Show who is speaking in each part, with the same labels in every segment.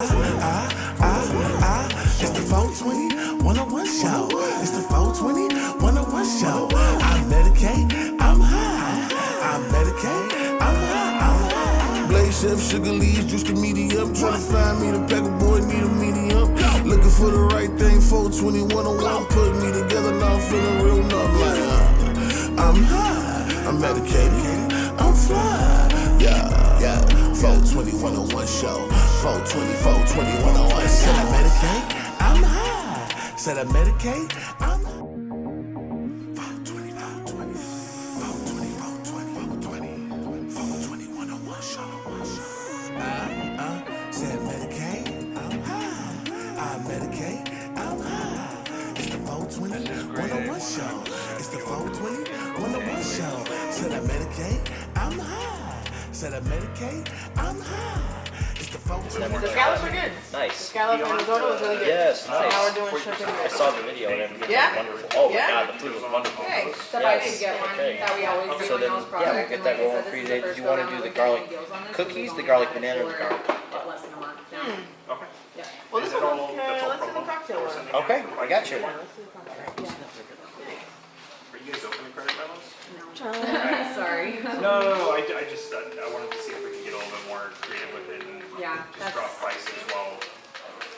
Speaker 1: It's the 420 101 show. It's the 420 101 show. I medicate, I'm high. I medicate, I'm high. Blaze chef, sugar leaves, Drewski medium. Tryna find me the packer boy, need a medium. Looking for the right thing, 420 101. Put me together, now I'm feeling real numb. Like, I'm high, I'm medicated, I'm fly. Yeah, 420 101 show. 420 101. Said I medicate, I'm high. Said I medicate, I'm 420 101 show. Said medicate, I'm high. I medicate, I'm high. It's the 420 101 show. It's the 420 101 show. Said I medicate, I'm high. Said I medicate, I'm high. The
Speaker 2: scallops are good.
Speaker 3: Nice.
Speaker 2: The scallop and risotto was really good.
Speaker 3: Yes, nice.
Speaker 2: Now we're doing shrimp and
Speaker 3: I
Speaker 2: grits.
Speaker 3: saw the video and everything.
Speaker 2: Yeah?
Speaker 3: Wonderful. Oh
Speaker 2: Yeah?
Speaker 3: my god, the food was wonderful.
Speaker 2: Okay, so
Speaker 3: Yes.
Speaker 2: I could get one that we always do
Speaker 3: So
Speaker 2: in
Speaker 3: then,
Speaker 2: those
Speaker 3: yeah,
Speaker 2: products.
Speaker 3: we'll get that rolling for you today. Did you want to do the garlic cookies, the garlic banana, or the garlic?
Speaker 2: Less than a month.
Speaker 4: Okay.
Speaker 2: Yeah.
Speaker 4: Well, this one,
Speaker 2: Let's do the cocktail one.
Speaker 3: Okay, I got you.
Speaker 4: Are you guys opening credit balance?
Speaker 2: Sorry.
Speaker 4: No. I just I wanted to see if we could get a little bit more creative with it and
Speaker 2: Yeah,
Speaker 4: just drop prices as well.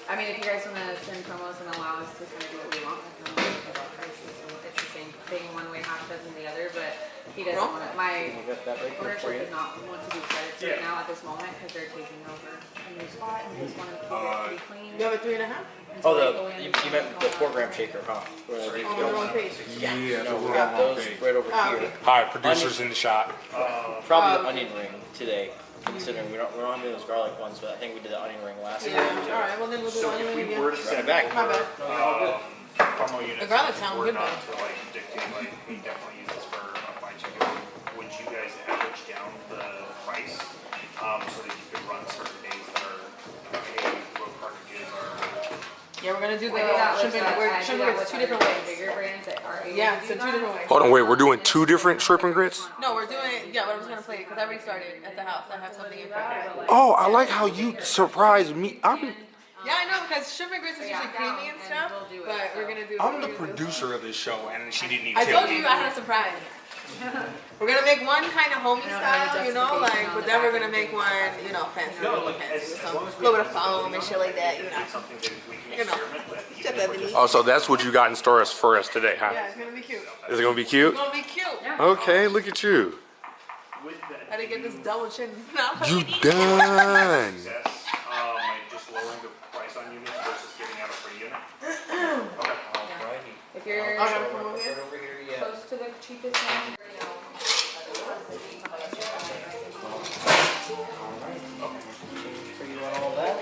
Speaker 2: I mean, if you guys want to send promos and allow us to kind of do what we want with them, about prices, it's the same thing one way, half dozen the other, but he doesn't want it. My
Speaker 3: We'll get that right there for
Speaker 2: ownership
Speaker 3: you.
Speaker 2: does not want to do credits right now at this moment because they're taking over a new spot and they just want to keep it pretty clean.
Speaker 5: You have a 3.5?
Speaker 3: Oh, you meant the 4-gram shaker, huh? Where are these
Speaker 5: On the wrong
Speaker 3: going?
Speaker 5: page.
Speaker 3: Yeah, no, we got those right over here.
Speaker 6: Hi, producers in the shot.
Speaker 3: Probably the onion ring today, considering we don't have those garlic ones, but I think we did the onion ring last
Speaker 5: Yeah.
Speaker 3: time.
Speaker 5: All right. Well, then we'll do
Speaker 4: So
Speaker 5: onion
Speaker 4: if
Speaker 5: ring
Speaker 4: we
Speaker 5: again.
Speaker 4: were to
Speaker 3: Run
Speaker 4: send
Speaker 3: it back.
Speaker 5: My bad.
Speaker 4: promo units,
Speaker 5: The garlic sounds
Speaker 4: were
Speaker 5: good,
Speaker 4: not
Speaker 5: though.
Speaker 4: to like dictate like we definitely use this for fried chicken. Would you guys average down the price so that you could run certain days that are road cartridges or?
Speaker 5: Yeah, we're gonna do the
Speaker 2: Yeah,
Speaker 5: shrimp and grits. Shrimp and grits two different ways.
Speaker 2: Bigger brands that are able
Speaker 5: Yeah,
Speaker 2: to
Speaker 5: so
Speaker 2: do
Speaker 5: two
Speaker 2: that.
Speaker 5: different ways.
Speaker 6: Hold on, wait, we're doing 2 different shrimp and grits?
Speaker 5: No, we're doing. Yeah, but I'm just gonna play it because I already started at the house. I have something in prep.
Speaker 6: Oh, I like how you surprised me.
Speaker 5: Yeah, I know because shrimp and grits is usually creamy and stuff, but we're gonna do.
Speaker 6: I'm the producer of this show, and she didn't even
Speaker 5: I
Speaker 6: tell
Speaker 5: told
Speaker 6: me.
Speaker 5: you I had a surprise. We're gonna make one kind of homey style, you know, like, but then we're gonna make one, you know, fancy, a little fancy with some, a little bit of foam and shit like that, you know.
Speaker 4: Something that we can
Speaker 5: You know,
Speaker 4: experiment with.
Speaker 5: shut that beneath.
Speaker 6: Oh, so that's what you got in store for us today, huh?
Speaker 5: Yeah, it's gonna be cute.
Speaker 6: Is it gonna be cute?
Speaker 5: It's gonna be cute.
Speaker 6: Okay, look at you.
Speaker 4: With that
Speaker 5: How to get this double chin?
Speaker 6: You done.
Speaker 4: success, and just lowering the price on units versus giving out a free unit. Okay.
Speaker 3: Alrighty.
Speaker 2: If you're
Speaker 3: Right over here, yeah.
Speaker 2: close to the cheapest one,
Speaker 3: For you and all that.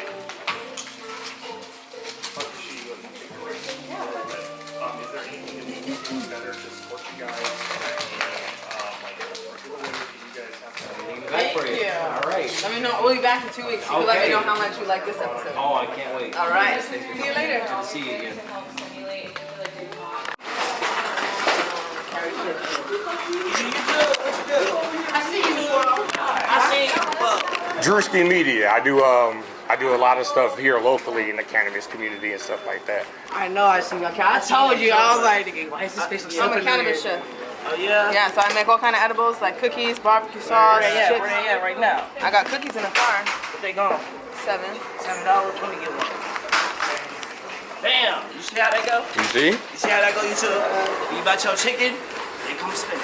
Speaker 4: Is there anything that we can do better to support you guys? Like regular way that you guys have to
Speaker 3: Back for you.
Speaker 5: you.
Speaker 3: Alright.
Speaker 5: Let me know. We'll be back in 2 weeks. You can let me know how much you like this episode.
Speaker 3: Oh, I can't wait.
Speaker 5: All right. See you later.
Speaker 3: Good to see you again.
Speaker 6: Drewski Media. I do a lot of stuff here locally in the cannabis community and stuff like that.
Speaker 7: I know, I see. Okay, I told you, I was like, why is this place so
Speaker 5: I'm a cannabis chef.
Speaker 7: Oh, yeah?
Speaker 5: Yeah, so I make all kind of edibles like cookies, barbecue sauce,
Speaker 7: Where they at?
Speaker 5: chips.
Speaker 7: Where they at right now?
Speaker 5: I got cookies in the car.
Speaker 7: What they gone?
Speaker 5: $7.
Speaker 7: $7? Let me get one. Damn, you see how that go?
Speaker 6: You see?
Speaker 7: You see how that go, YouTube? You bought your chicken, they come spin.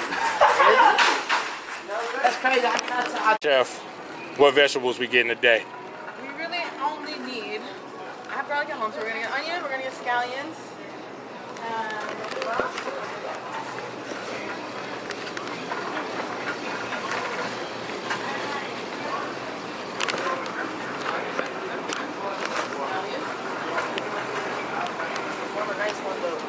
Speaker 7: That's crazy. I can't tell.
Speaker 6: Chef, what vegetables we getting today?
Speaker 5: We really only need, I have garlic at home, so we're gonna get onion, we're gonna get scallions. More of a nice one though.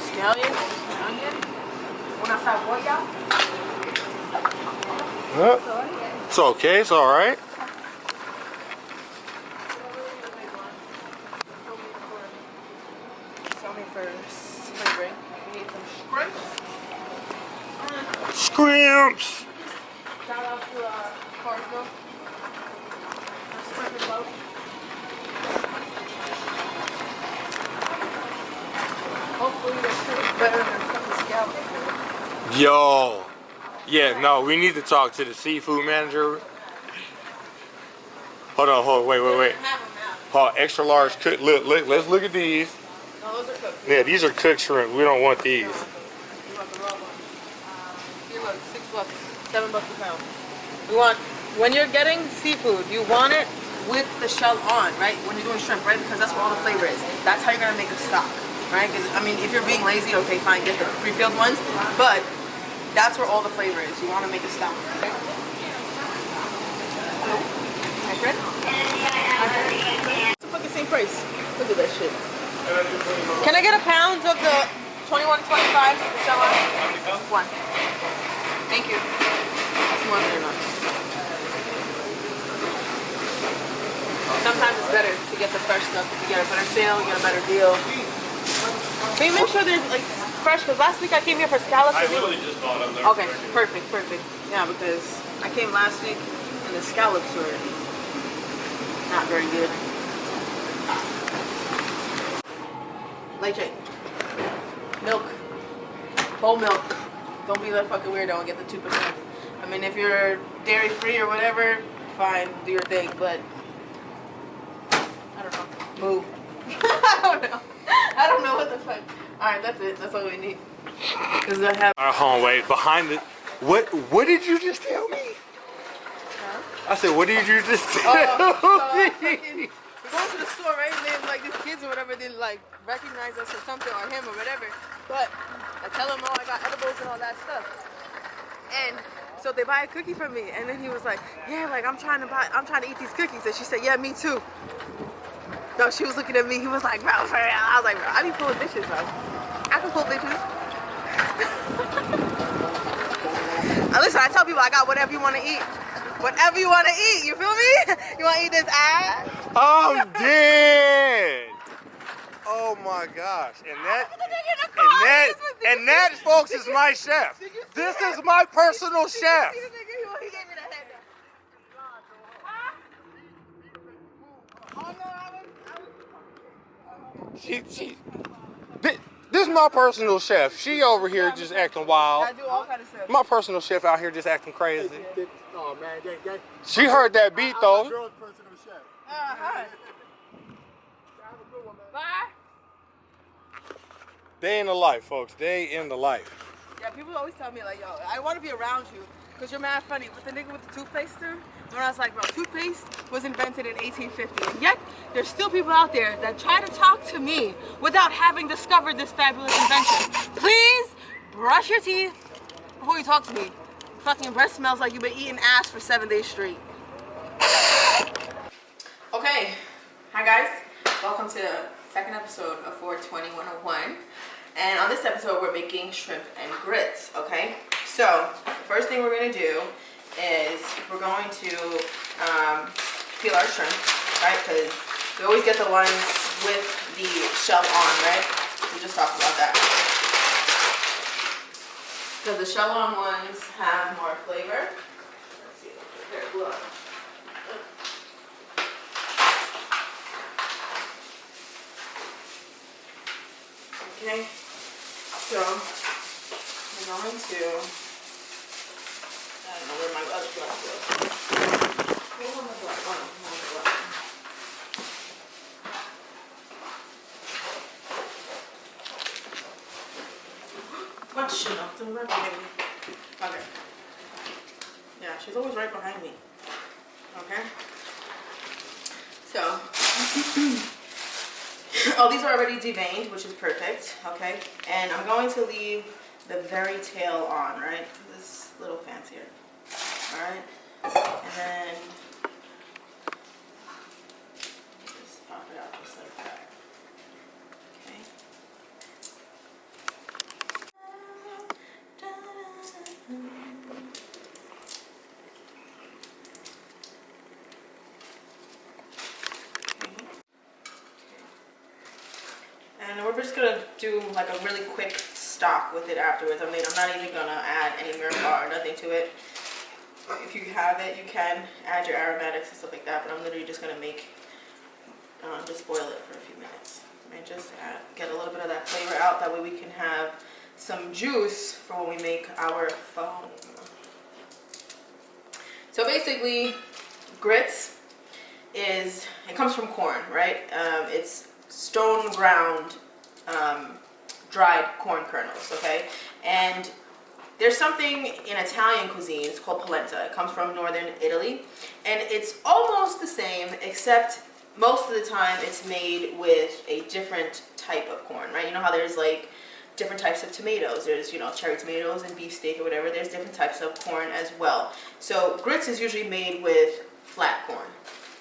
Speaker 5: Scallion, onion, una cebolla.
Speaker 6: It's okay, it's alright.
Speaker 5: Tell me first. What do you bring?
Speaker 6: Scrimps.
Speaker 5: Shout out to Cardinal. That's perfect love. Hopefully this tastes better than fucking scallop.
Speaker 6: Yo. Yeah, no, we need to talk to the seafood manager. Hold on, wait. Hold on, extra large cook. Look, let's look at these.
Speaker 5: No, those are cooked.
Speaker 6: Yeah, these are cooked shrimp. We don't want these.
Speaker 5: You want the raw ones. Here, look, $6, $7 a pound. You want, when you're getting seafood, you want it with the shell on, right? When you're doing shrimp, right? Because that's where all the flavor is. That's how you're gonna make a stock, right? Because I mean, if you're being lazy, okay, fine, get the pre-filled ones, but that's where all the flavor is. You want to make a stock, right? Hello? Hi, Fred? It's the fucking same price. Look at that shit. Can I get a pound of the 21.25 the shell on? One. Thank you. That's more than enough. Sometimes it's better to get the fresh stuff. If you get a better sale, you get a better deal. Can you make sure they're like fresh? Because last week I came here for scallops.
Speaker 8: I literally just bought them.
Speaker 5: Okay, perfect. Yeah, because I came last week and the scallops were not very good. Leche. Milk. Whole milk. Don't be that fucking weirdo and get the 2%. I mean, if you're dairy free or whatever, fine, do your thing, but I don't know. Move. I don't know what the fuck. Alright, that's it. That's all we need. Because I have.
Speaker 6: Hold on, wait. Behind it. What did you just tell me?
Speaker 5: Huh?
Speaker 6: I said, what did you just tell me?
Speaker 5: We're going to the store, right? And then, like, these kids or whatever didn't, like, recognize us or something, or him or whatever. But I tell them, oh, I got edibles and all that stuff. And so they buy a cookie from me. And then he was like, yeah, like, I'm trying to eat these cookies. And she said, yeah, me too. No, she was looking at me. He was like, bro, for real. I was like, bro, I be pulling bitches, bro. I can pull bitches. Listen, I tell people I got whatever you want to eat. Whatever you want to eat, you feel me? You want to eat this ass?
Speaker 6: I'm dead. Oh my gosh. And that, folks, is my chef. This is my personal chef. This is my personal chef. She over here just acting wild.
Speaker 5: I do all kind of stuff.
Speaker 6: My personal chef out here just acting crazy.
Speaker 9: Oh man,
Speaker 6: She heard that beat though.
Speaker 9: girl's personal chef.
Speaker 5: Hi. Bye.
Speaker 6: Day in the life, folks. Day in the life.
Speaker 5: Yeah, people always tell me, like, yo, I want to be around you because you're mad funny. With the nigga with the toothpaste too, when I was like, bro, toothpaste was invented in 1850. And yet, there's still people out there that try to talk to me without having discovered this fabulous invention. Please brush your teeth before you talk to me. Fucking breath smells like you've been eating ass for 7 days straight. Okay, hi guys. Welcome to the second episode of 420 101. And on this episode, we're making shrimp and grits, okay? So, the first thing we're gonna do is we're going to peel our shrimp, right? Because we always get the ones with the shell on, right? We just talked about that. Because the shell on ones have more flavor. Let's see, they're blue. Okay, so I'm going to, I don't know where my other glass goes. Where's my glass? Oh, no, my glass. What shit? I'm right behind me. Okay. Yeah, she's always right behind me. Okay. So. Oh, these are already deveined, which is perfect, okay? And I'm going to leave the very tail on, right? This little fancier, all right? And then just pop it out just like that, okay? And we're just gonna do like a really quick stock with it afterwards. I mean, I'm not even gonna add any mirepoix or nothing to it. If you have it, you can add your aromatics and stuff like that, but I'm literally just gonna just boil it for a few minutes. And just get a little bit of that flavor out. That way we can have some juice for when we make our foam. So basically, grits it comes from corn, right? It's stone ground dried corn kernels, okay? And there's something in Italian cuisine, it's called polenta. It comes from northern Italy, and it's almost the same, except most of the time it's made with a different type of corn, right? You know how there's like different types of tomatoes. There's, you know, cherry tomatoes and beefsteak or whatever. There's different types of corn as well. So grits is usually made with flat corn.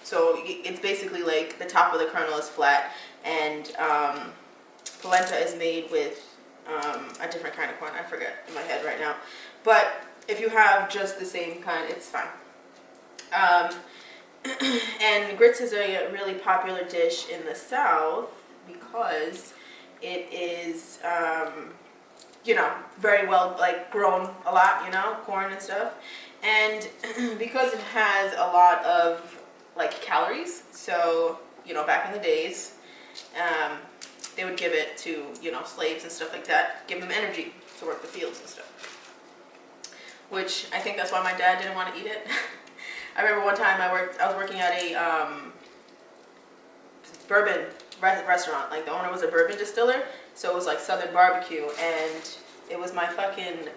Speaker 5: So it's basically like the top of the kernel is flat, and polenta is made with a different kind of corn. I forget in my head right now. But if you have just the same kind, it's fine. And grits is a really popular dish in the South because it is, you know, very well like grown a lot, you know, corn and stuff. And because it has a lot of like calories, so, you know, back in the days, they would give it to, you know, slaves and stuff like that, give them energy to work the fields and stuff. Which I think that's why my dad didn't want to eat it. I remember one time I was working at a bourbon restaurant. Like the owner was a bourbon distiller, so it was like Southern barbecue, and it was my fucking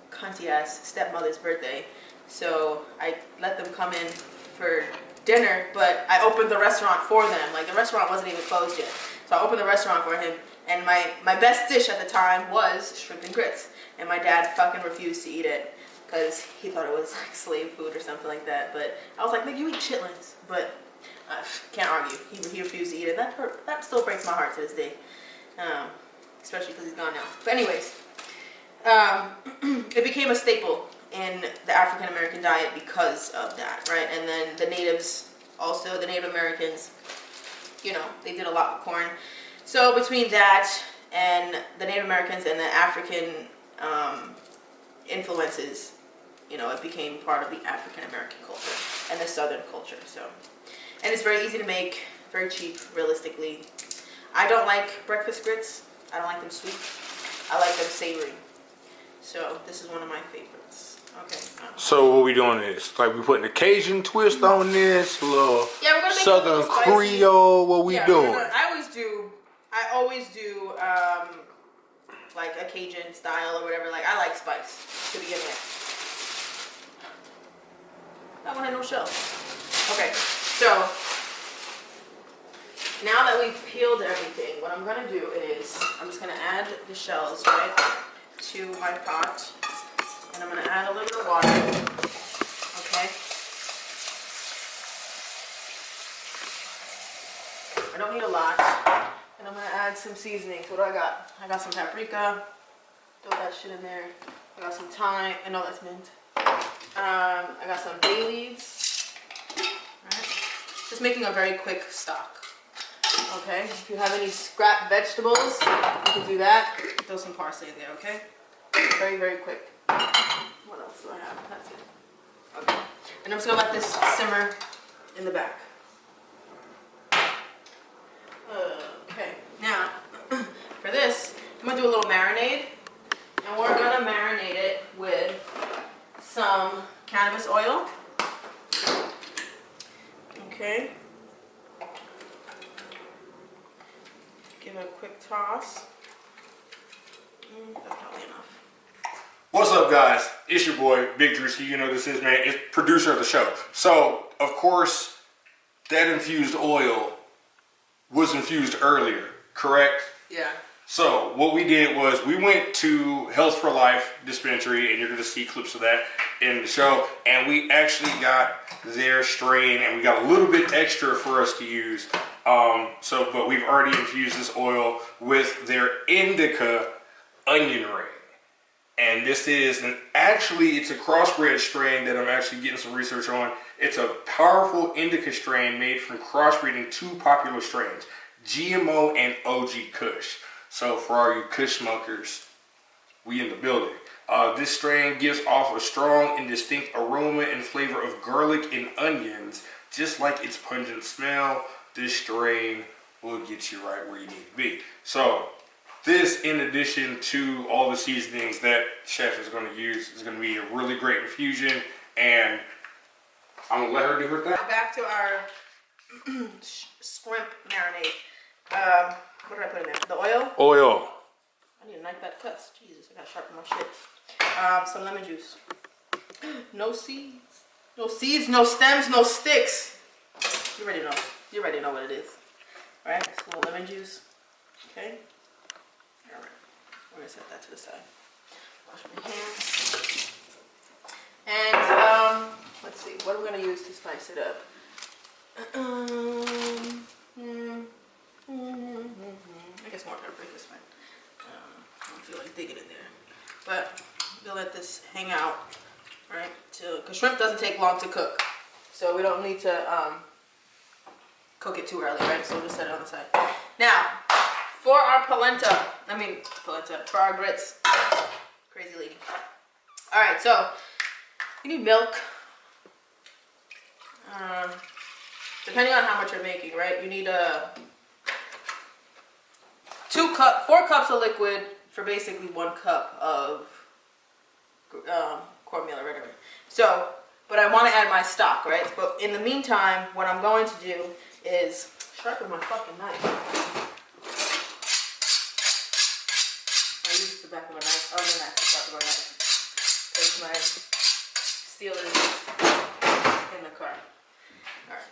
Speaker 5: cunty ass stepmother's birthday. So I let them come in for dinner, but I opened the restaurant for them. Like the restaurant wasn't even closed yet. So I opened the restaurant for him, and my best dish at the time was shrimp and grits. And my dad fucking refused to eat it because he thought it was like slave food or something like that. But I was like, nigga, you eat chitlins. But can't argue. He refused to eat it. That still breaks my heart to this day. Especially because he's gone now. But anyways, it became a staple in the African American diet because of that, right? And then the natives, also the Native Americans, you know, they did a lot with corn. So between that and the Native Americans and the African influences, you know, it became part of the African American culture and the Southern culture. So, and it's very easy to make, very cheap, realistically. I don't like breakfast grits. I don't like them sweet. I like them savory. So this is one of my favorites. Okay.
Speaker 6: So what we doing is like we putting a Cajun twist on this, a little
Speaker 5: we're gonna make
Speaker 6: Southern
Speaker 5: it a little
Speaker 6: Creole. What we doing?
Speaker 5: I always do like a Cajun style or whatever. Like I like spice to begin with. That one had no shell. Okay, so now that we've peeled everything, what I'm gonna do is I'm just gonna add the shells, right, to my pot. And I'm going to add a little bit of water, okay? I don't need a lot. And I'm going to add some seasonings. What do I got? I got some paprika. Throw that shit in there. I got some thyme. I know that's mint. I got some bay leaves. Alright. Just making a very quick stock. Okay? If you have any scrap vegetables, you can do that. Throw some parsley in there, okay? Very, very quick. What else do I have? That's it. Okay. And I'm just going to let this simmer in the back. Okay. Now, for this, I'm going to do a little marinade. And we're going to marinate it with some cannabis oil. Okay. Give it a quick toss. That's probably enough.
Speaker 6: What's up, guys? It's your boy, Big Drewski. You know this is, man. It's producer of the show. So, of course, that infused oil was infused earlier, correct?
Speaker 5: Yeah.
Speaker 6: So, what we did was we went to Health for Life Dispensary, and you're going to see clips of that in the show, and we actually got their strain, and we got a little bit extra for us to use. But we've already infused this oil with their indica onion ring. And this is it's a crossbred strain that I'm actually getting some research on. It's a powerful indica strain made from crossbreeding two popular strains, GMO and OG Kush. So for all you Kush smokers, we in the building. This strain gives off a strong and distinct aroma and flavor of garlic and onions. Just like its pungent smell, this strain will get you right where you need to be. So this, in addition to all the seasonings that Chef is going to use, is going to be a really great infusion, and I'm going to let her do her thing.
Speaker 5: Now back to our shrimp marinade. What did I put in there? The oil?
Speaker 6: Oil.
Speaker 5: I need a knife that cuts. Jesus, I gotta sharpen my shit. Some lemon juice. No seeds. No seeds, no stems, no sticks. You already know. You already know what it is. Alright, a little lemon juice. Okay. Alright. We're gonna set that to the side. Wash my hands. And let's see, what are we gonna use to spice it up? I guess more pepper is fine. I don't feel like digging in there. But we'll let this hang out, right? Because shrimp doesn't take long to cook. So we don't need to cook it too early, right? So we'll just set it on the side. Now, for our for our grits. Crazy lady. Alright, so you need milk. Depending on how much you're making, right? You need 4 cups of liquid for basically 1 cup of cornmeal or whatever. So, but I want to add my stock, right? But in the meantime, what I'm going to do is sharpen my fucking knife. I used the back of a knife. Oh, the back of a knife. Because my steel is in the car. Alright.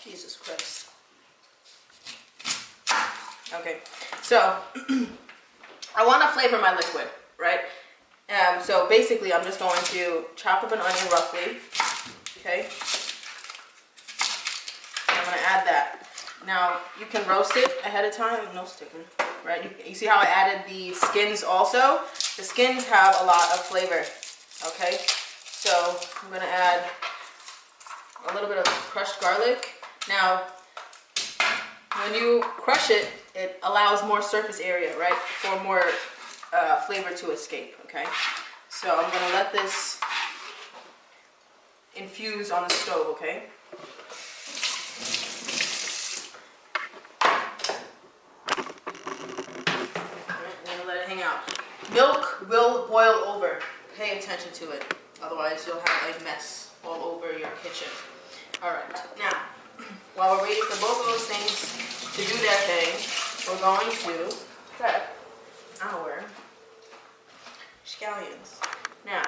Speaker 5: Jesus Christ. Okay, so I want to flavor my liquid, right? So basically, I'm just going to chop up an onion roughly. Okay. I'm going to add that. Now, you can roast it ahead of time. No sticking, right? You see how I added the skins also? The skins have a lot of flavor, okay? So I'm going to add a little bit of crushed garlic. Now, when you crush it, it allows more surface area, right? For more flavor to escape, okay? So I'm going to let this infuse on the stove, okay? I'm gonna let it hang out. Milk will boil over. Pay attention to it. Otherwise, you'll have a mess all over your kitchen. Alright, now, while we're waiting for both of those things to do their thing, we're going to prep our scallions. Now,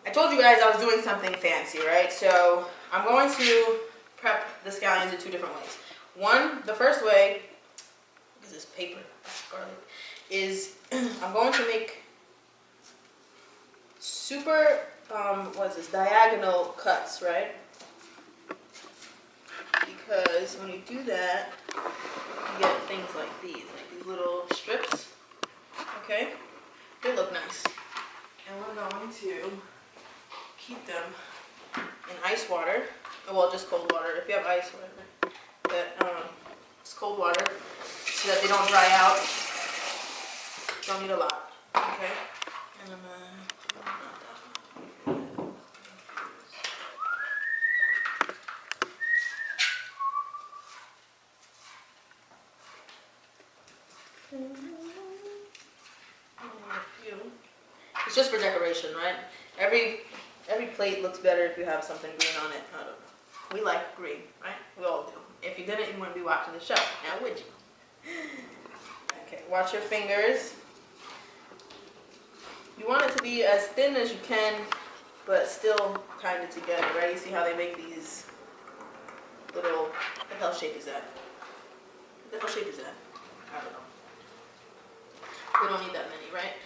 Speaker 5: I told you guys I was doing something fancy, right? So, I'm going to prep the scallions in 2 different ways. One, the first way, what is this paper? Garlic. Is I'm going to make super, diagonal cuts, right? Because when you do that, you get things like these little strips, okay? They look nice. And we're going to keep them in ice water, well, just cold water, if you have ice, whatever. But it's cold water so that they don't dry out. Don't need a lot, okay? And it's just for decoration, right? Every plate looks better if you have something green on it. I don't know. We like green, right? We all do. If you didn't, you wouldn't be watching the show. Now, would you? Okay, watch your fingers. You want it to be as thin as you can, but still kind of together, right? You see how they make these little, what the hell shape is that? What the hell shape is that? I don't know. We don't need that many, right?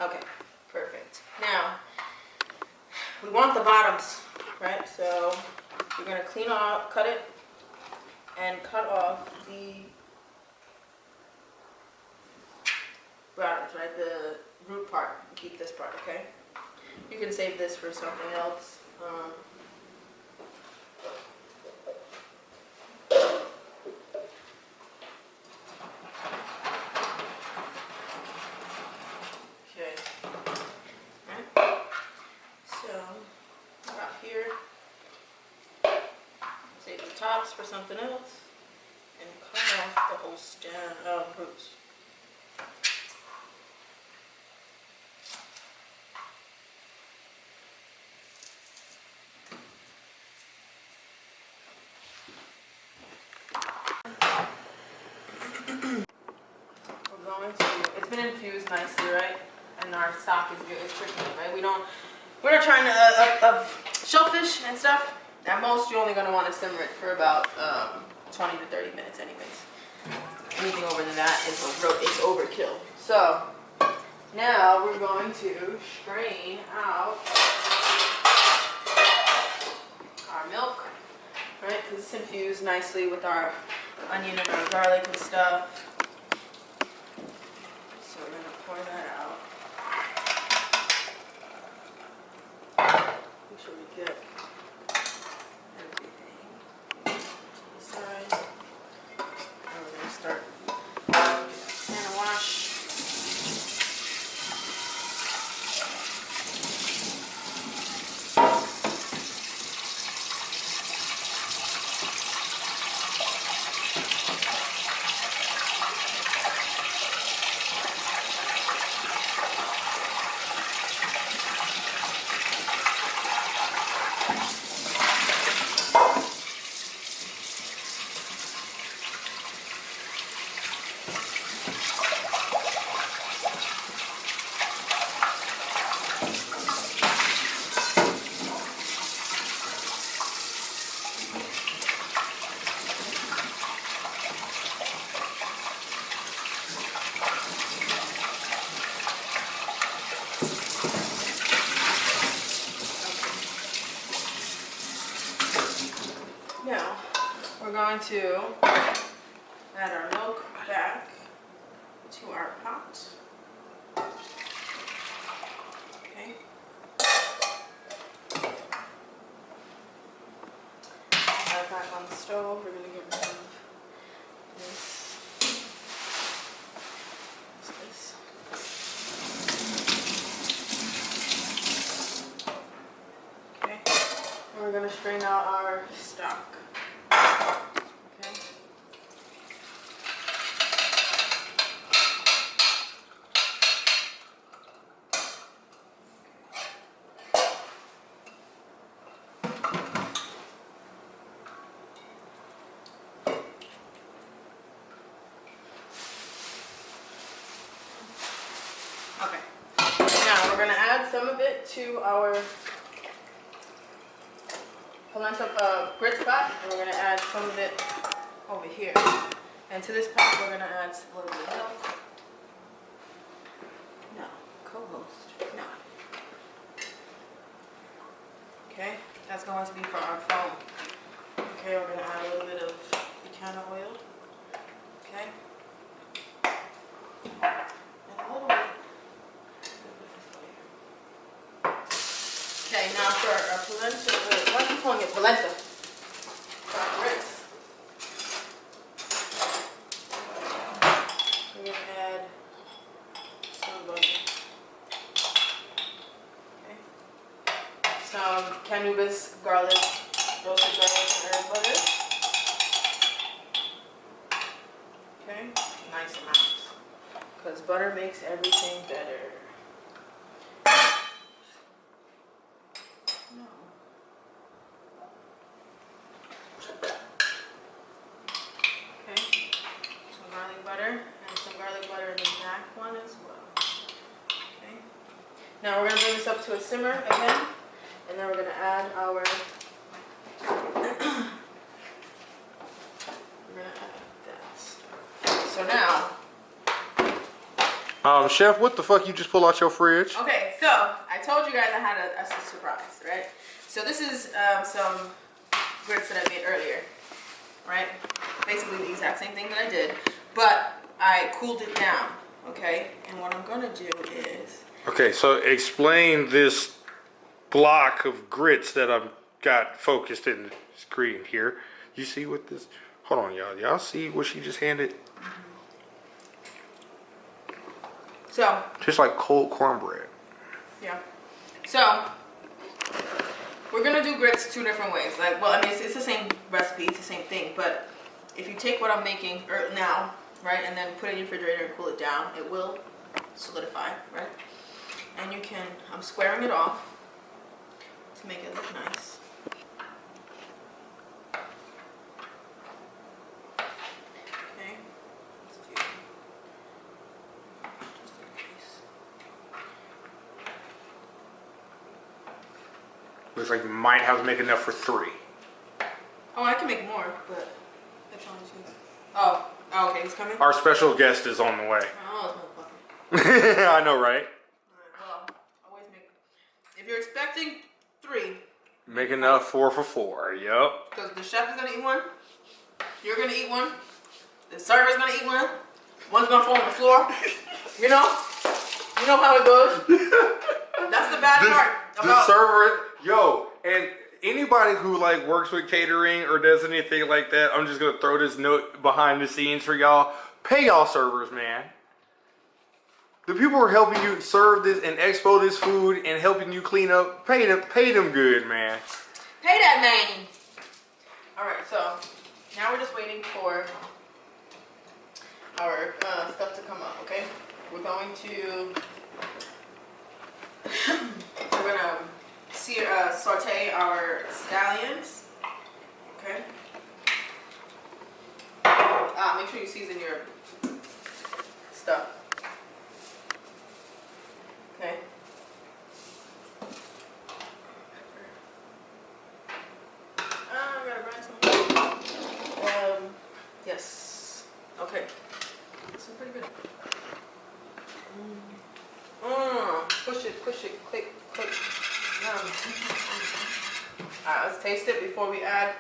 Speaker 5: Okay, perfect. Now, we want the bottoms, right? So you're gonna clean off, cut it, and cut off the bottoms, right? The root part. Keep this part, okay? You can save this for something else. tops for something else and cut off the whole stem roots. It's been infused nicely, right? And our stock is good. It's tricky, right? We're not trying to shellfish and stuff. At most, you're only gonna want to simmer it for about 20 to 30 minutes, anyways. Anything over than that is overkill. So now we're going to strain out our milk, right? Because it's infused nicely with our onion and our garlic and stuff. So we're gonna pour that out. Make sure we get everything to the side. And we're gonna start hand wash. Now, we're going to add our milk back to our pot. Okay. Add it back on the stove. We're going to get rid of this. Okay. And we're going to strain out our stock. Okay. Okay. Now we're going to add some of it to our polenta grits pot, and we're going to add some of it over here. And to this pot, we're going to add a little bit of milk. No, co-host. No. Okay, that's going to be for our foam. Okay, we're going to add a little bit of pecan oil. Okay. And a little bit. Okay, now for our polenta, why are you calling it polenta? For our grits. We're going to add some butter. Okay. Some cannabis garlic, roasted garlic and herb butter. Okay, nice amounts. Because butter makes everything better. Now we're going to bring this up to a simmer again, and then we're going to add our, we're going to add that. So now,
Speaker 6: Chef, what the fuck you just pull out your fridge?
Speaker 5: okay, so I told you guys I had a surprise, right? So this is some grits that I made earlier, right? Basically the exact same thing that I did, but I cooled it down, okay? And what I'm going to do is...
Speaker 6: Okay, so explain this block of grits that I've got focused in the screen here. You see what this... Hold on, y'all. Y'all see what she just handed?
Speaker 5: So...
Speaker 6: Just like cold cornbread.
Speaker 5: Yeah. So, we're gonna do grits 2 different ways. Like, well, I mean, it's the same recipe, it's the same thing, but if you take what I'm making now, right, and then put it in your refrigerator and cool it down, it will solidify, right? And you can, I'm squaring it off to make it look nice. Okay, let's do just in case.
Speaker 6: Looks like you might have to make enough for 3.
Speaker 5: Oh, I can make more, but it's only 2. Oh, okay, he's coming?
Speaker 6: Our special guest is on the way.
Speaker 5: Oh, this motherfucker.
Speaker 6: I know, right?
Speaker 5: Well, always make. If you're expecting 3,
Speaker 6: Make enough 4 for 4. Yup.
Speaker 5: because the chef is gonna eat 1, you're gonna eat 1, the server's gonna eat 1, one's gonna fall on the floor. You know how it goes. That's the bad part
Speaker 6: The
Speaker 5: about.
Speaker 6: server, yo, and anybody who like works with catering or does anything like that, I'm just gonna throw this note behind the scenes for y'all. Pay y'all servers, man. The people who are helping you serve this and expo this food and helping you clean up, pay them good, man.
Speaker 5: Pay that man. All right, so now we're just waiting for our stuff to come up. Okay, we're going to saute our scallions. Okay. Make sure you season your stuff. Okay. I gotta grind some. Yes. Okay. This is pretty good. Push it, click. Alright, let's taste it before we add.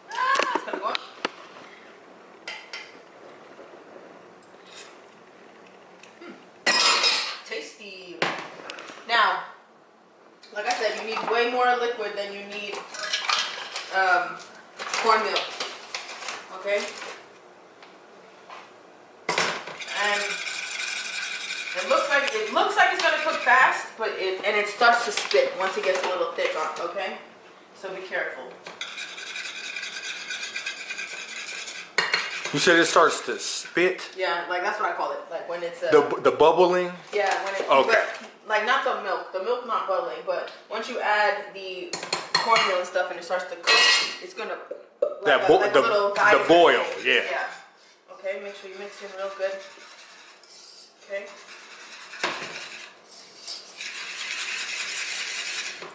Speaker 5: It's gonna go up. Tasty. Now, like I said, you need way more liquid than you need cornmeal. Okay? And it looks like it's gonna cook fast, but it starts to spit once it gets a little thick on, okay? So be careful.
Speaker 6: You said it starts to spit?
Speaker 5: Yeah, like that's what I call it. Like when it's
Speaker 6: The bubbling?
Speaker 5: yeah, when it
Speaker 6: Okay.
Speaker 5: like not the milk. The milk not bubbling, but once you add the cornmeal and stuff and it starts to cook, it's gonna
Speaker 6: The boil, yeah.
Speaker 5: Yeah. Okay, make sure you mix in real good. Okay.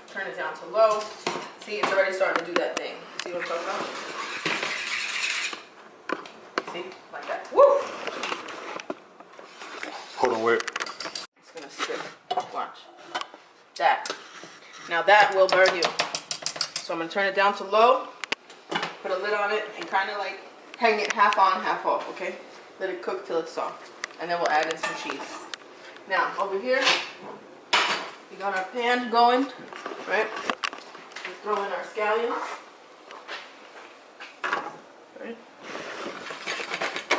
Speaker 5: Turn it down to low. See, it's already starting to do that thing. See what I'm talking about? See? Like that. Woo!
Speaker 6: Hold on, wait.
Speaker 5: It's gonna spit. Watch. That. Now that will burn you. So I'm gonna turn it down to low, put a lid on it, and kind of like hang it half on, half off, okay? Let it cook till it's soft. And then we'll add in some cheese. Now, over here, we got our pan going, right? We throw in our scallions. Right?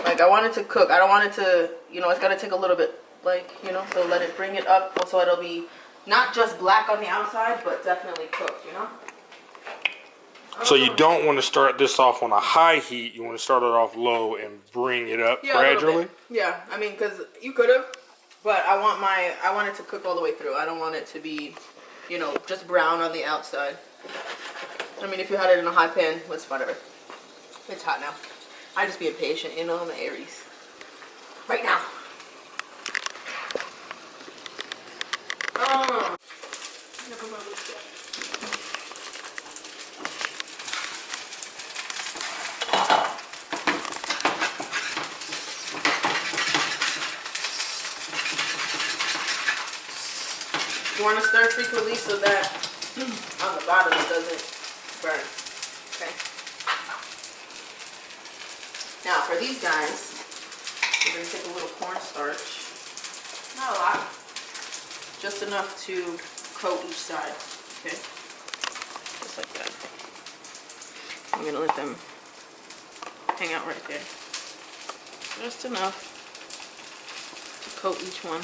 Speaker 5: Like I want it to cook. I don't want it to, it's gotta take a little bit, so let it bring it up. Also, it'll be not just black on the outside, but definitely cooked,
Speaker 6: So you don't want to start this off on a high heat. You want to start it off low and bring it up gradually.
Speaker 5: Yeah, I mean, because you could have, but I want it to cook all the way through. I don't want it to be, just brown on the outside. I mean, if you had it in a hot pan, it's whatever. It's hot now. I just be impatient, I'm an Aries. Right now. You want to stir frequently so that on the bottom it doesn't burn. Okay. Now for these guys, we're going to take a little cornstarch. Not a lot. Just enough to coat each side. Okay. Just like that. I'm going to let them hang out right there. Just enough to coat each one.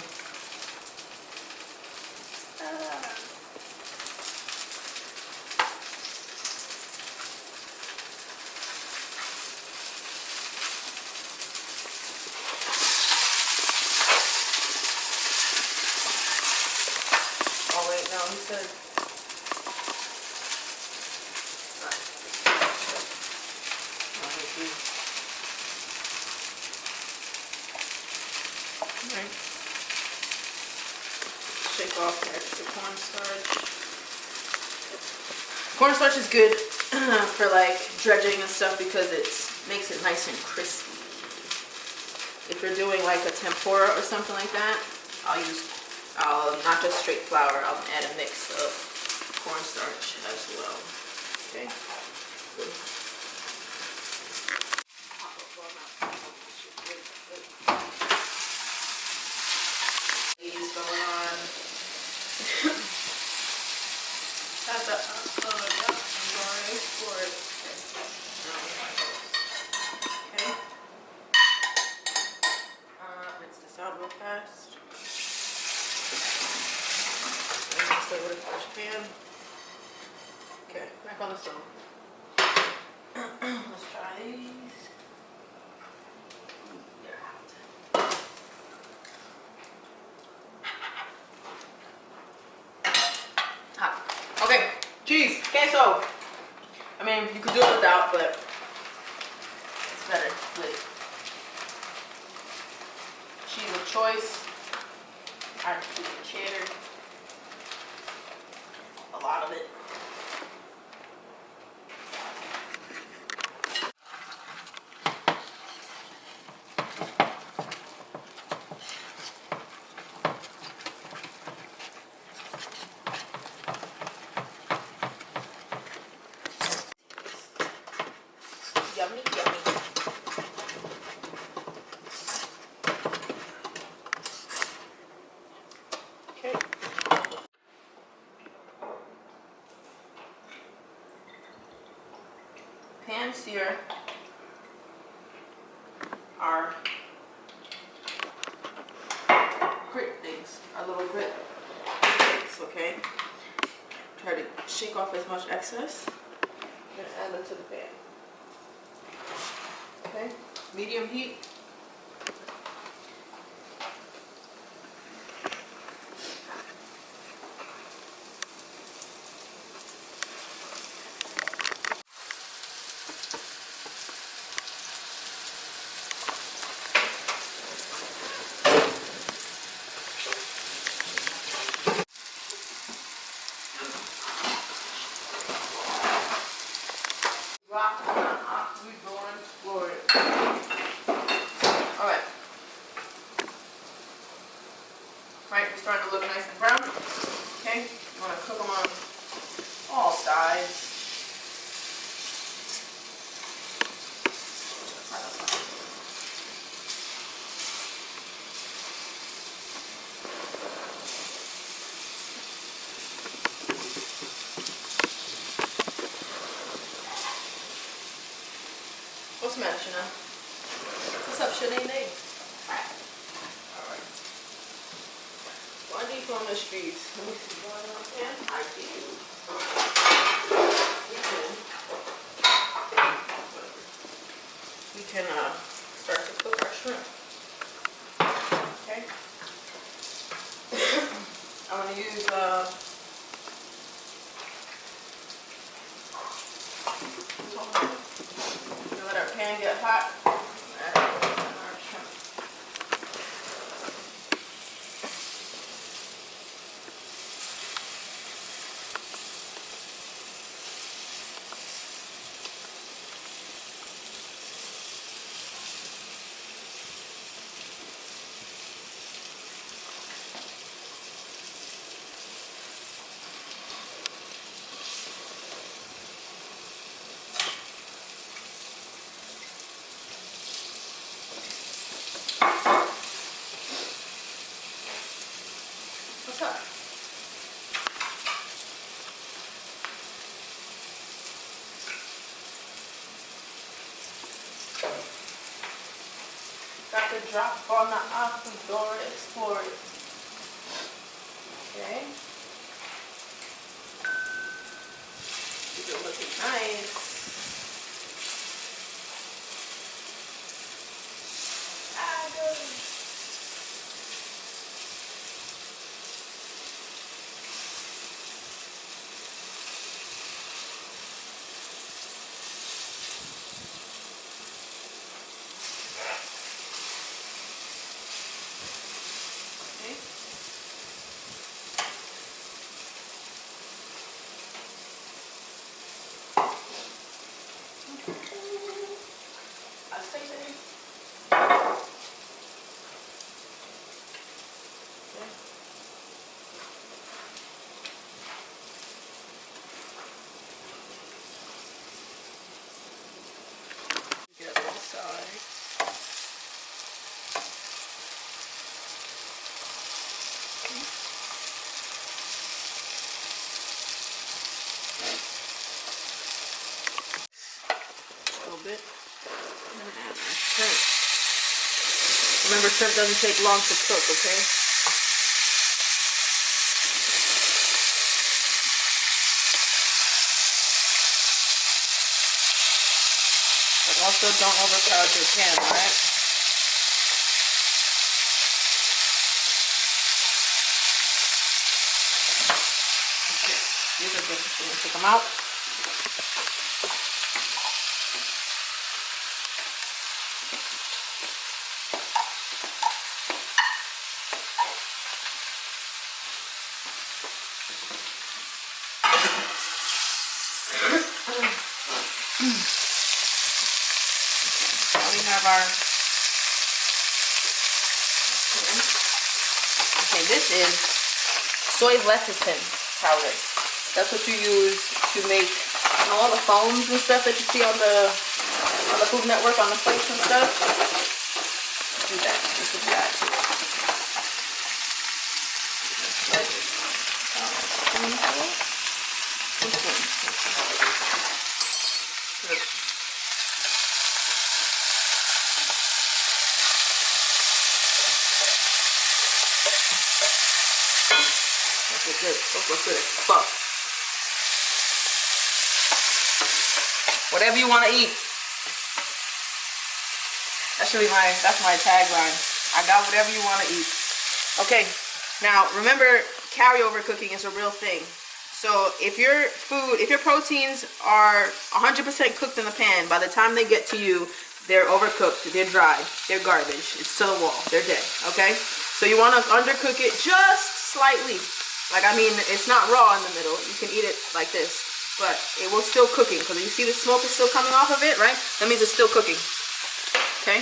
Speaker 5: good. Alright. Shake off the extra cornstarch. Cornstarch is good for like dredging and stuff because it makes it nice and crispy. If you're doing like a tempura or something like that, I'll not just straight flour, I'll add a mix of cornstarch as well. Okay. Good. These going on. That's a sorry for it. Okay. Rinse this out real fast. Rinse over the fresh pan. Okay, back on the stove. Let's try these. Hot. Okay, cheese, queso. I mean, you could do it without, but it's better with cheese of choice. I'm choosing cheddar. A lot of it. Yummy, yummy. Okay. Pan sear our grit things, our little grit things, okay? Try to shake off as much excess and add them to the pan. Okay, medium heat. Rock on, we going for it. Alright. Right, we're starting to look nice and brown. Okay, you want to cook them on all sides. What's the matter, Chanel? What's up, Shanae? Alright. Why do you go on the streets? Let me see. Going on pan? I do. We can start to cook our shrimp. Okay. I'm going to use let our pan get hot. Add our shrimp. What's up? Got the drop on the Aquadora Explorer. Okay. These are looking nice. little bit. I'm gonna add my shrimp. Remember, shrimp doesn't take long to cook, okay? But also don't overcrowd your pan, alright? Okay, these are good. I'm gonna take them out. We have our, okay, this is soy lecithin powder. That's what you use to make all the foams and stuff that you see on the Food Network, on the plates and stuff. Do that. This is that. Good. Look good. Look good. Fuck. Whatever you want to eat. That's my tagline. I got whatever you want to eat. Okay. Now remember, carryover cooking is a real thing. So if your proteins are 100% cooked in the pan, by the time they get to you, they're overcooked, they're dry, they're garbage. It's to the wall. They're dead. Okay. So you want to undercook it just slightly. Like, I mean, it's not raw in the middle. You can eat it like this, but it will still cooking because you see the smoke is still coming off of it, right? That means it's still cooking. Okay.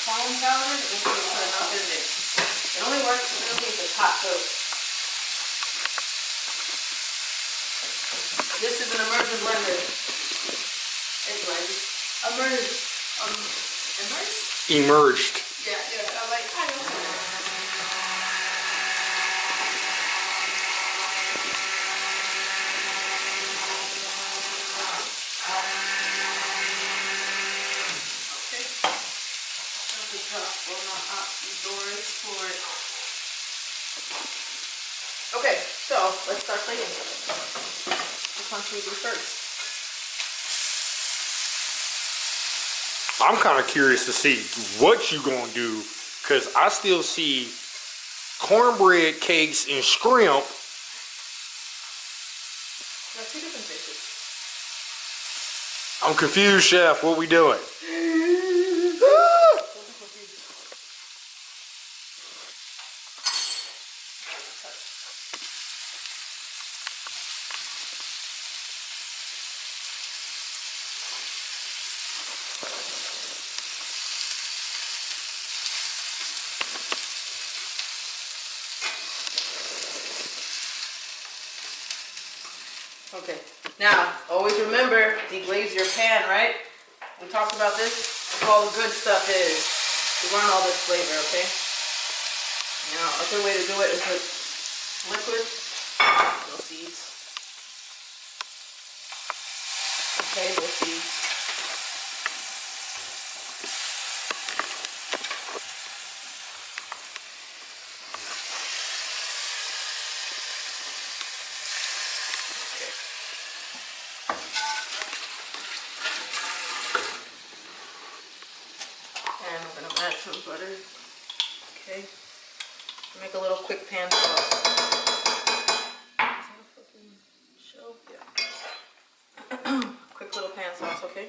Speaker 5: Foam powder, just to put enough in there. It only works really if it's hot soap. This is an immersion blender. It blends.
Speaker 6: Emerged.
Speaker 5: Yeah, I like Okay, so let's start plating. Which one should we do first?
Speaker 6: I'm kind of curious to see what you gonna do, because I still see cornbread cakes and shrimp.
Speaker 5: That's two different dishes.
Speaker 6: I'm confused, chef. What we doing?
Speaker 5: Okay, now always remember, deglaze your pan, right? We talked about this. That's all the good stuff is. We want all this flavor, okay? Now, a good way to do it is with liquid little seeds. Okay, little seeds. And we're gonna add some butter. Okay. Make a little quick pan sauce. Is that a fucking show? Yeah. Quick little pan sauce, okay?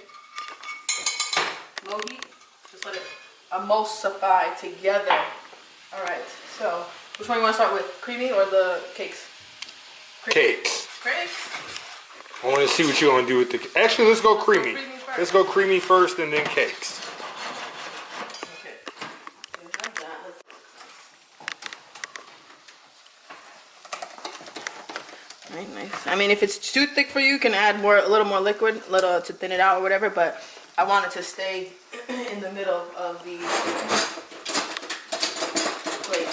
Speaker 5: Low heat. Just let it emulsify together. Alright, so which one you want to start with? Creamy or the cakes?
Speaker 6: Cakes.
Speaker 5: Cakes?
Speaker 6: I want to see what you want to do with the. Actually, let's go creamy.
Speaker 5: Creamy first.
Speaker 6: Let's go creamy first and then cakes.
Speaker 5: Okay. So we have that. Right, nice. I mean, if it's too thick for you, you can add a little more liquid, to thin it out or whatever. But I want it to stay in the middle of the plate.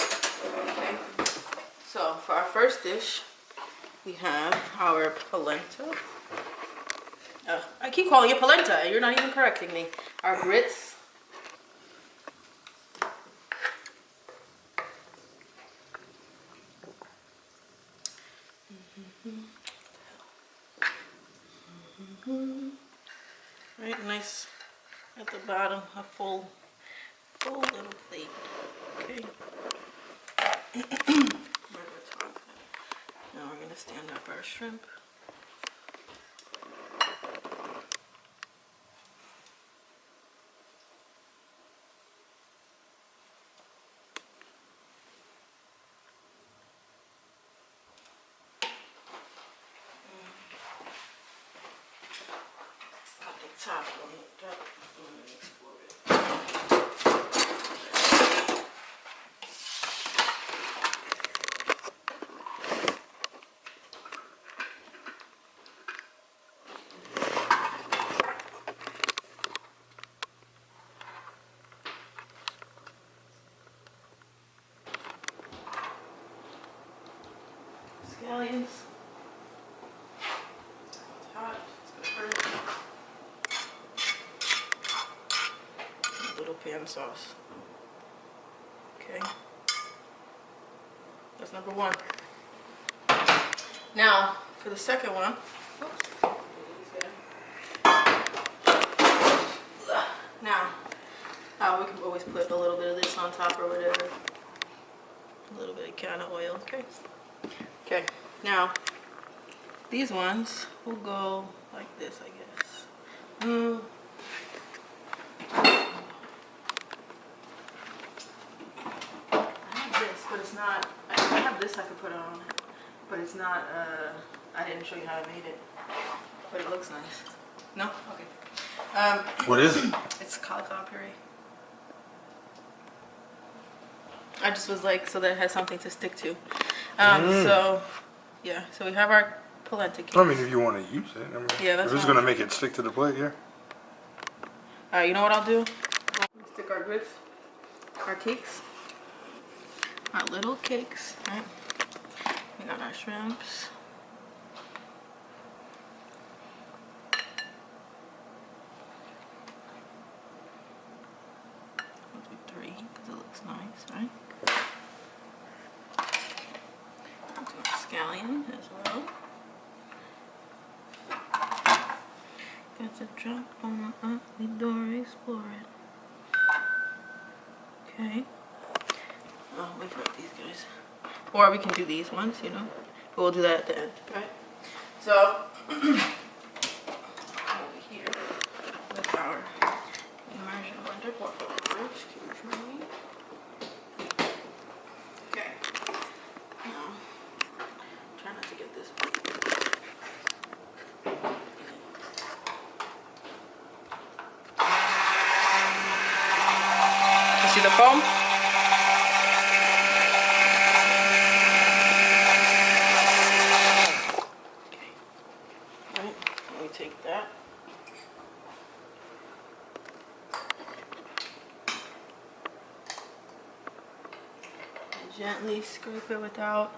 Speaker 5: Okay. So for our first dish, we have our polenta. I keep calling it polenta. You're not even correcting me. Our grits. Right, nice at the bottom, a full little plate. Okay. Now we're gonna stand up our shrimp. Top on it. Explode it. Scallions. It's hot. It's gonna hurt. Little pan sauce. Okay. That's number one. Now, for the second one, now, we can always put a little bit of this on top or whatever. A little bit of can of oil, okay? Okay, now, these ones will go like this, I guess. But it's not, I have this I could put on, but it's not, I didn't show you how I made it, but it looks nice. No? Okay.
Speaker 6: What is it?
Speaker 5: It's cauliflower puree. I just was like, so that it has something to stick to. So, yeah, so we have our polenta cake.
Speaker 6: I mean, if you want to use it. I mean,
Speaker 5: Yeah, that's
Speaker 6: if it's
Speaker 5: fine.
Speaker 6: going to make it stick to the plate, yeah.
Speaker 5: Alright, you know what I'll do? Stick our grits, our cakes. Our little cakes, right? We got our shrimps. 1, 2, 3, because it looks nice, right? I'll do a scallion as well. Got to drop on my ugly door, explore it. Okay. Oh, we got these guys. Or we can do these ones, you know. But we'll do that at the end, right? So, over here with our immersion blender. Excuse me. Okay. Now, try not to get this. You see the foam? Take that. Gently scrape it without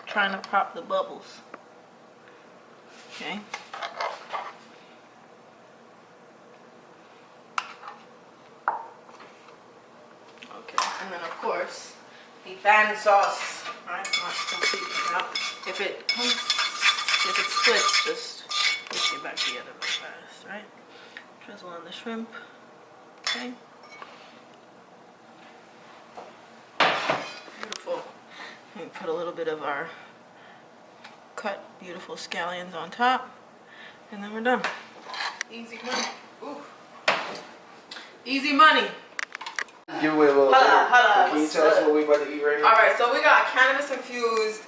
Speaker 5: trying to pop the bubbles. Okay. Okay, and then of course the pan sauce. Right, not completely out. If it splits, just push it back together real fast, right? Drizzle on the shrimp. Okay. Beautiful. We put a little bit of our cut beautiful scallions on top, and then we're done. Easy money. Ooh. Easy money.
Speaker 7: Give away a little.
Speaker 5: Holla.
Speaker 7: Can you tell us what we about to eat right now?
Speaker 5: Alright, so we got cannabis infused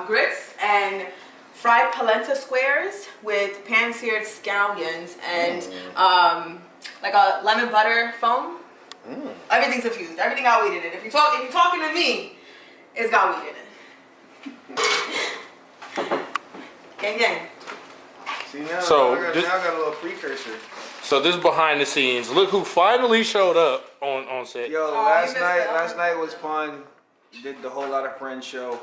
Speaker 5: grits and fried polenta squares with pan-seared scallions and like a lemon butter foam. Everything's infused. Everything got weed in it. If you're talking to me, it's got weed in it. Gang.
Speaker 7: See now,
Speaker 6: So,
Speaker 7: now I got a little precursor.
Speaker 6: So this behind the scenes. Look who finally showed up on set.
Speaker 7: Yo, last night was fun. Did the Whole Lot of Friends show.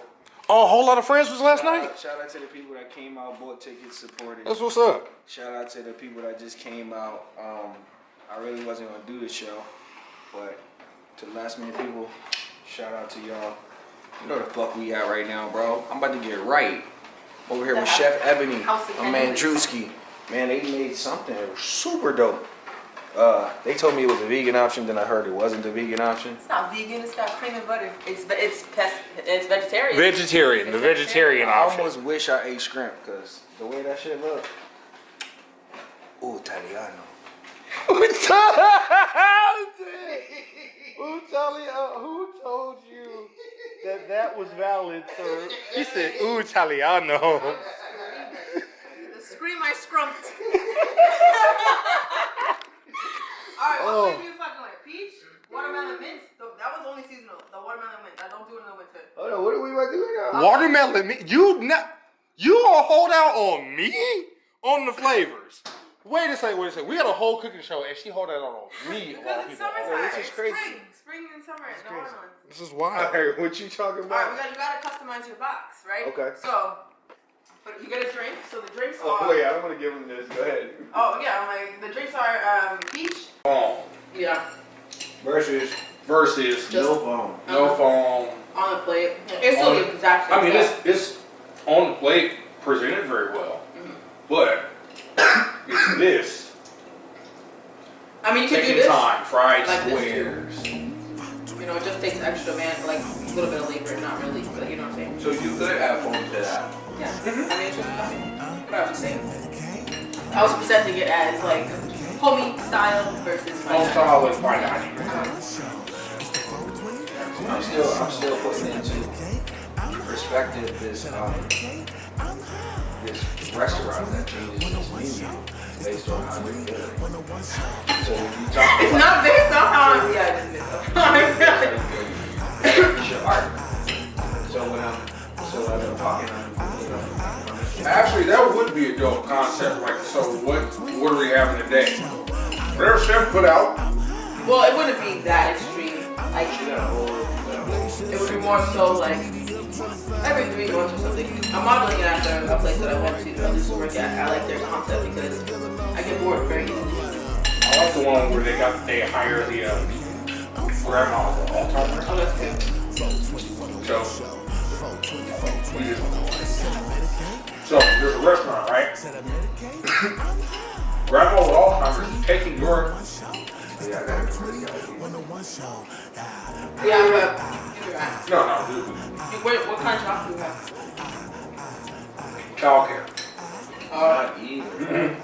Speaker 6: Oh, a whole lot of friends was last night.
Speaker 7: Shout out to the people that came out, bought tickets, supported.
Speaker 6: That's what's up.
Speaker 7: Shout out to the people that just came out. I really wasn't gonna do the show, but to the last minute people, shout out to y'all. You know the fuck we at right now, bro. I'm about to get right. Over here with Chef Eboni, my man Drewski. Man, they made something super dope. They told me it was a vegan option, then I heard it wasn't a vegan option.
Speaker 5: It's not vegan, it's got cream and butter. It's vegetarian.
Speaker 6: The vegetarian
Speaker 7: I
Speaker 6: option.
Speaker 7: almost wish I ate shrimp, because the way that shit looked. Ooh, Italiano.
Speaker 6: Who told you that was valid, sir? He said, "Ooh, Italiano."
Speaker 5: The scream I scrumped. Alright, what flavor you fucking with? Peach? Watermelon mint? That was only seasonal. The watermelon mint. I don't do it in the winter.
Speaker 7: Hold on, what are we about to do right now?
Speaker 6: Watermelon. You all hold out on me on the flavors. Wait a second. We got a whole cooking show, and she hold out on me.
Speaker 5: Because it's summertime.
Speaker 7: This is crazy.
Speaker 5: Spring and summer. The watermelon.
Speaker 6: This is wild.
Speaker 7: Alright, what you talking about?
Speaker 5: Alright, you gotta customize your box, right?
Speaker 7: Okay.
Speaker 5: So, you get a drink. So the drinks
Speaker 7: Oh,
Speaker 5: are...
Speaker 7: wait, I don't want to give him this. Go ahead.
Speaker 5: Oh, yeah. The drinks are peach.
Speaker 6: Foam
Speaker 5: Yeah.
Speaker 7: Versus
Speaker 5: Just
Speaker 7: no foam.
Speaker 6: no foam.
Speaker 5: on the plate. It's still the exact same.
Speaker 6: I mean, it's on the plate, presented very well, but it's this.
Speaker 5: I mean, you could do
Speaker 6: Taking
Speaker 5: this.
Speaker 6: time, fried
Speaker 5: like this,
Speaker 6: squares.
Speaker 5: You know, it just takes extra like a little bit of labor, not really, but you know what I'm saying?
Speaker 7: So you could add foam to that.
Speaker 5: Yeah. I mean, it's just what I was saying. I was presenting it as like homey style versus fine
Speaker 6: Home
Speaker 5: dining.
Speaker 6: style with fine dining.
Speaker 7: I'm still putting into perspective this restaurant that changes its menu based on how they do it. So if you talk
Speaker 5: It's
Speaker 7: about
Speaker 5: not based on how I'm, yeah, it is based on how I'm feeling.
Speaker 7: it's your art. So when I'm talking,
Speaker 6: Actually, that would be a dope concept. Like, so what are we having today? Whatever chef put out.
Speaker 5: Well, it wouldn't be that extreme. Like, it would be more so like every 3 months or something. I'm modeling it after a place that I went to used to work at. I like their concept because I get bored very easily.
Speaker 6: I like the one where they hire the grandma as the all-timer.
Speaker 5: Oh, that's good.
Speaker 6: So there's a restaurant, right? Grandma with Alzheimer's is taking your.
Speaker 5: Yeah, but
Speaker 6: No, dude.
Speaker 5: what kind of job do you have?
Speaker 6: Childcare.
Speaker 7: not either.